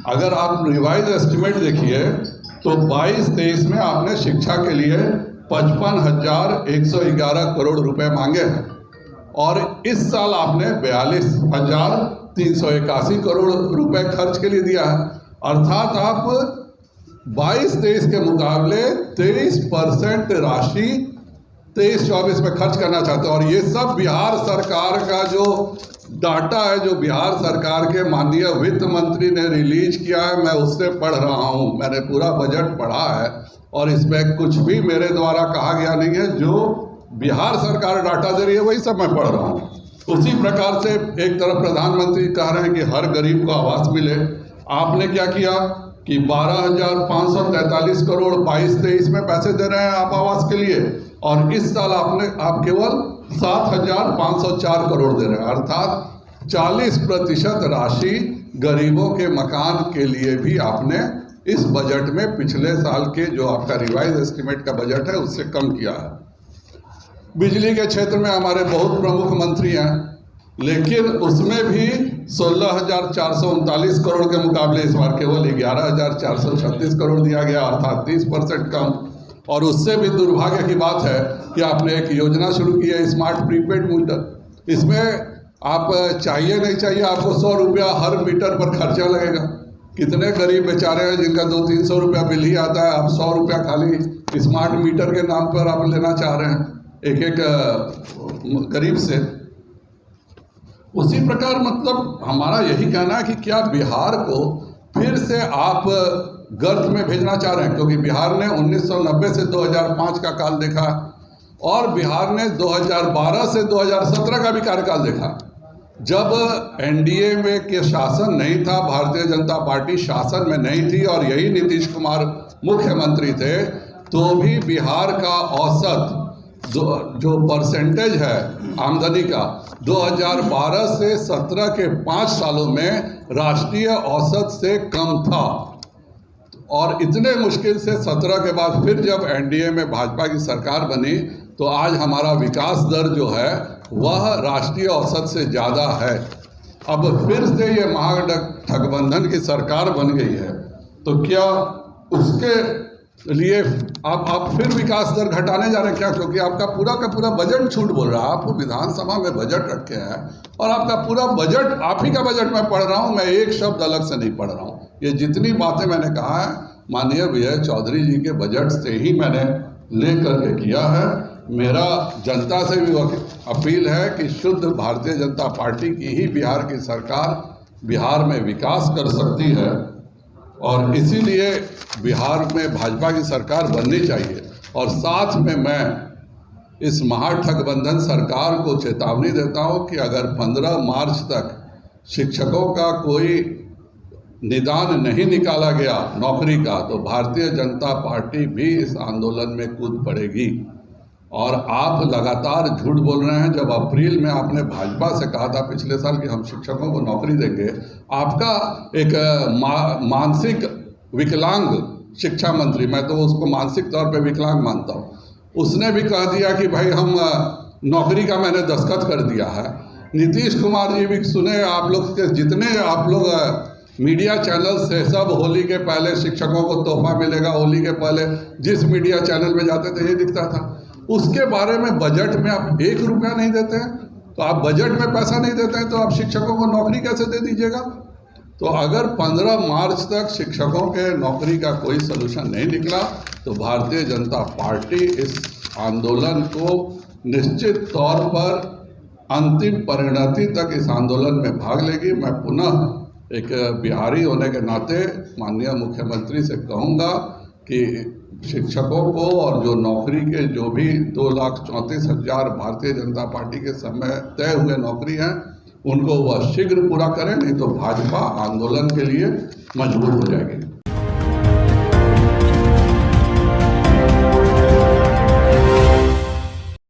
अगर आप revise estimate देखिए तो 22-23 में आपने शिक्षा के लिए 55,111 करोड़ रुपए मांगे हैं और इस साल आपने 42,381 करोड़ रुपए खर्च के लिए दिया है। अर्थात आप 22-23 के मुकाबले 23% राशि 23-24 में खर्च करना चाहते हैं। और ये सब बिहार सरकार का जो डाटा है, जो बिहार सरकार के माननीय वित्त मंत्री ने रिलीज किया है, मैं उससे पढ़ रहा हूँ। मैंने पूरा बजट पढ़ा है और इसमें कुछ भी मेरे द्वारा कहा गया नहीं है। जो बिहार सरकार डाटा दे रही है वही सब मैं पढ़ रहा हूँ। उसी प्रकार से एक तरफ प्रधानमंत्री कह रहे हैं कि हर गरीब को आवास मिले। आपने क्या किया कि 12,543 करोड़ 22-23 में पैसे दे रहे हैं आप आवास के लिए, और इस साल आप केवल 7,504 करोड़ दे रहे हैं। अर्थात 40% राशि गरीबों के मकान के लिए भी आपने इस बजट में पिछले साल के जो आपका रिवाइज एस्टिमेट का बजट है उससे कम किया है। बिजली के क्षेत्र में हमारे बहुत प्रमुख मंत्री हैं, लेकिन उसमें भी 16,439 करोड़ के मुकाबले इस बार केवल 11,436 करोड़ दिया गया, अर्थात 30% कम। और उससे भी दुर्भाग्य की बात है कि आपने एक योजना शुरू की है स्मार्ट प्रीपेड मीटर। इसमें आप चाहिए नहीं चाहिए आपको 100 रुपया हर मीटर पर खर्चा लगेगा। कितने गरीब बेचारे हैं जिनका 200-300 रुपया बिल ही आता है, आप 100 रुपया खाली स्मार्ट मीटर के नाम पर आप लेना चाह रहे हैं एक गरीब से। उसी प्रकार मतलब हमारा यही कहना है कि क्या बिहार को फिर से आप गर्त में भेजना चाह रहे हैं, क्योंकि बिहार ने 1990 से 2005 का काल देखा और बिहार ने 2012 से 2017 का भी कार्यकाल देखा। जब एनडीए में के शासन नहीं था, भारतीय जनता पार्टी शासन में नहीं थी और यही नीतीश कुमार मुख्यमंत्री थे, तो भी बिहार का औसत जो परसेंटेज है आमदनी का 2012 से 17 के 5 सालों में राष्ट्रीय औसत से कम था। और इतने मुश्किल से 17 के बाद फिर जब एनडीए में भाजपा की सरकार बनी तो आज हमारा विकास दर जो है वह राष्ट्रीय औसत से ज़्यादा है। अब फिर से ये महागठबंधन की सरकार बन गई है, तो क्या उसके लिए आप फिर विकास दर घटाने जा रहे हैं क्या? क्योंकि आपका पूरा का पूरा बजट झूठ बोल रहा है। आप विधानसभा में बजट रखे हैं और आपका पूरा बजट, आप ही का बजट मैं पढ़ रहा हूं, मैं एक शब्द अलग से नहीं पढ़ रहा हूं। ये जितनी बातें मैंने कहा है माननीय विजय चौधरी जी के बजट से ही मैंने ले करके किया है। मेरा जनता से भी अपील है कि शुद्ध भारतीय जनता पार्टी की ही बिहार की सरकार बिहार में विकास कर सकती है और इसीलिए बिहार में भाजपा की सरकार बननी चाहिए। और साथ में मैं इस महागठबंधन सरकार को चेतावनी देता हूं कि अगर 15 मार्च तक शिक्षकों का कोई निदान नहीं निकाला गया नौकरी का, तो भारतीय जनता पार्टी भी इस आंदोलन में कूद पड़ेगी। और आप लगातार झूठ बोल रहे हैं। जब अप्रैल में आपने भाजपा से कहा था पिछले साल कि हम शिक्षकों को नौकरी देंगे, आपका एक मानसिक विकलांग शिक्षा मंत्री, मैं तो उसको मानसिक तौर पे विकलांग मानता हूँ, उसने भी कह दिया कि भाई हम नौकरी का मैंने दस्तखत कर दिया है। नीतीश कुमार जी भी सुने, आप लोग के जितने आप लोग मीडिया चैनल से सब होली के पहले शिक्षकों को तोहफा मिलेगा, होली के पहले जिस मीडिया चैनल में जाते थे ये दिखता था। उसके बारे में बजट में आप 1 रुपया नहीं देते हैं। तो आप बजट में पैसा नहीं देते हैं तो आप शिक्षकों को नौकरी कैसे दे दीजिएगा? तो अगर 15 मार्च तक शिक्षकों के नौकरी का कोई सलूशन नहीं निकला तो भारतीय जनता पार्टी इस आंदोलन को निश्चित तौर पर अंतिम परिणति तक इस आंदोलन में भाग लेगी। मैं पुनः एक बिहारी होने के नाते माननीय मुख्यमंत्री से कहूँगा कि शिक्षकों को और जो नौकरी के जो भी 2,34,000 भारतीय जनता पार्टी के समय तय हुए नौकरी हैं उनको वह शीघ्र पूरा करें, नहीं तो भाजपा आंदोलन के लिए मजबूर हो जाएगी।